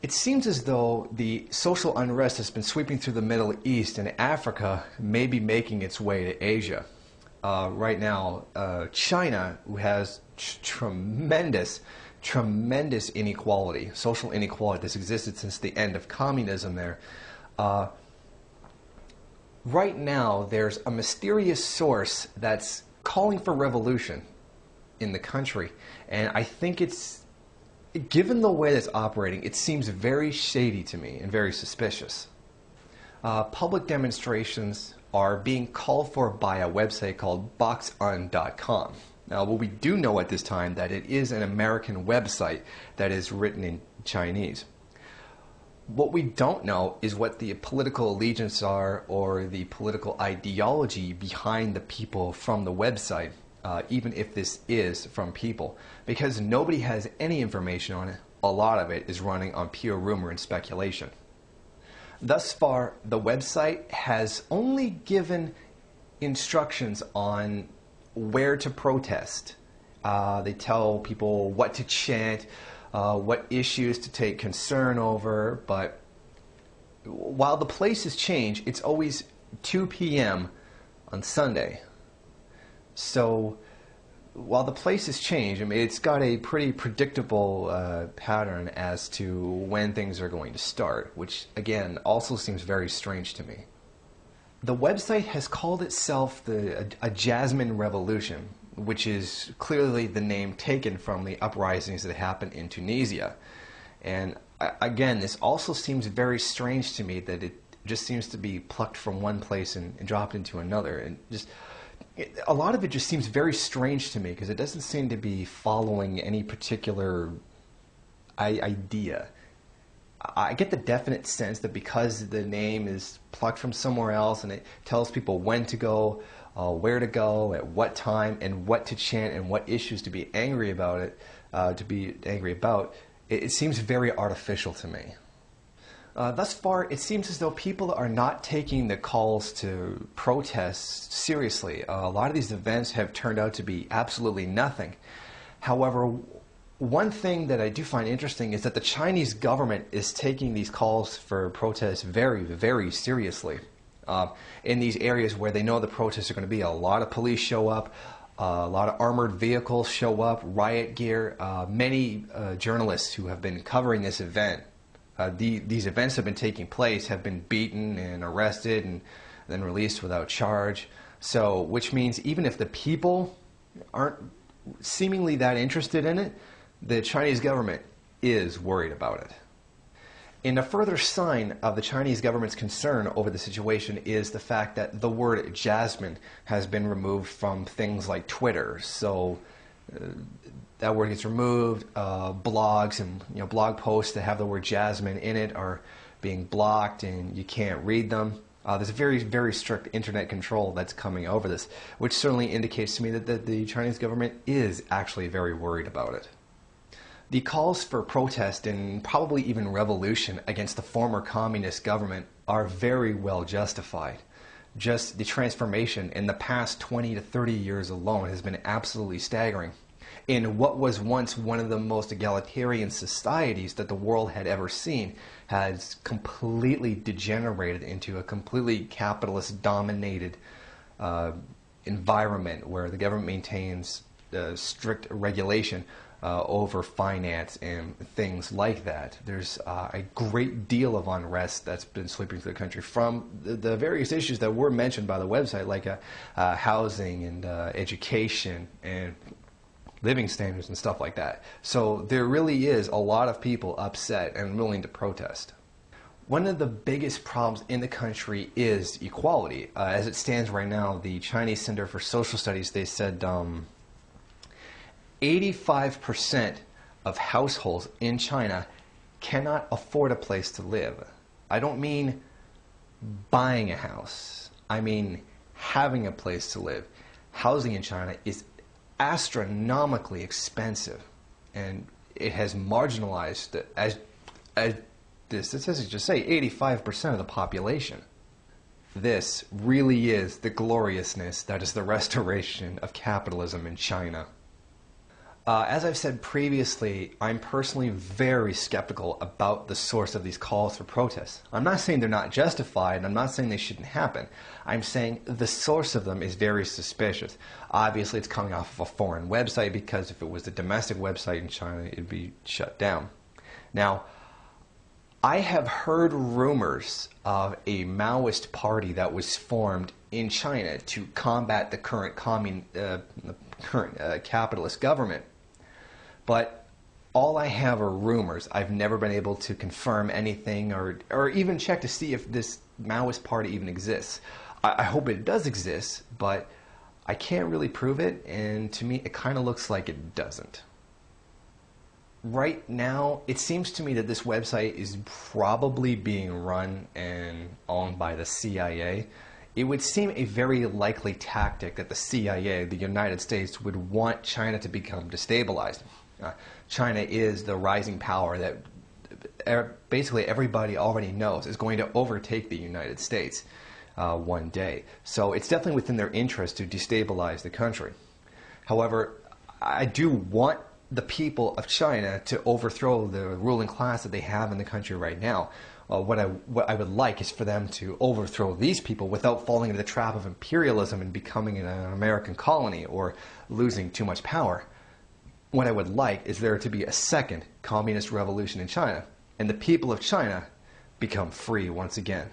It seems as though the social unrest has been sweeping through the Middle East, and Africa may be making its way to Asia. Right now, China, who has tremendous inequality, social inequality that's existed since the end of communism there. Right now, there's a mysterious source that's calling for revolution in the country, and I think given the way that's operating, it seems very shady to me and very suspicious. Public demonstrations are being called for by a website called boxun.com. Now, what we do know at this time that it is an American website that is written in Chinese. What we don't know is what the political allegiance are or the political ideology behind the people from the website. Even if this is from people, because nobody has any information on it. A lot of it is running on pure rumor and speculation. Thus far, the website has only given instructions on where to protest. They tell people what to chant, what issues to take concern over, but while the places change, it's always 2 p.m. on Sunday. So, while the places change, I mean, it's got a pretty predictable pattern as to when things are going to start, which, again, also seems very strange to me. The website has called itself a Jasmine Revolution, which is clearly the name taken from the uprisings that happened in Tunisia. And, again, this also seems very strange to me that it just seems to be plucked from one place and dropped into another. And just... a lot of it just seems very strange to me because it doesn't seem to be following any particular idea. I get the definite sense that because the name is plucked from somewhere else and it tells people when to go, where to go, at what time, and what to chant and what issues to be angry about it seems very artificial to me. Thus far, it seems as though people are not taking the calls to protest seriously. A lot of these events have turned out to be absolutely nothing. However, one thing that I do find interesting is that the Chinese government is taking these calls for protests very, very seriously. In these areas where they know the protests are going to be, a lot of police show up, a lot of armored vehicles show up, riot gear. Many journalists who have been covering this event, these events have been taking place, have been beaten and arrested and then released without charge. So, which means even if the people aren't seemingly that interested in it, the Chinese government is worried about it. And a further sign of the Chinese government's concern over the situation is the fact that the word Jasmine has been removed from things like Twitter. So that word gets removed. Blogs and blog posts that have the word Jasmine in it are being blocked, and you can't read them. There's a very, very strict internet control that's coming over this, which certainly indicates to me that the Chinese government is actually very worried about it. The calls for protest and probably even revolution against the former communist government are very well justified. Just the transformation in the past 20 to 30 years alone has been absolutely staggering. In what was once one of the most egalitarian societies that the world had ever seen has completely degenerated into a completely capitalist-dominated environment where the government maintains strict regulation over finance and things like that. There's a great deal of unrest that's been sweeping through the country from the various issues that were mentioned by the website, like housing and education and living standards and stuff like that. So there really is a lot of people upset and willing to protest. One of the biggest problems in the country is equality. As it stands right now, the Chinese Center for Social Studies, they said 85% of households in China cannot afford a place to live. I don't mean buying a house. I mean having a place to live. Housing in China is astronomically expensive, and it has marginalized, as the statistics just say, 85% of the population. This really is the gloriousness that is the restoration of capitalism in China. As I've said previously, I'm personally very skeptical about the source of these calls for protests. I'm not saying they're not justified, and I'm not saying they shouldn't happen. I'm saying the source of them is very suspicious. Obviously, it's coming off of a foreign website, because if it was a domestic website in China, it'd be shut down. Now, I have heard rumors of a Maoist party that was formed in China to combat the current capitalist government. But all I have are rumors. I've never been able to confirm anything or even check to see if this Maoist party even exists. I hope it does exist, but I can't really prove it, and to me it kind of looks like it doesn't. Right now, it seems to me that this website is probably being run and owned by the CIA. It would seem a very likely tactic that the CIA, the United States, would want China to become destabilized. China is the rising power that basically everybody already knows is going to overtake the United States one day. So it's definitely within their interest to destabilize the country. However, I do want the people of China to overthrow the ruling class that they have in the country right now. What I would like is for them to overthrow these people without falling into the trap of imperialism and becoming an American colony or losing too much power. What I would like is there to be a second communist revolution in China, and the people of China become free once again.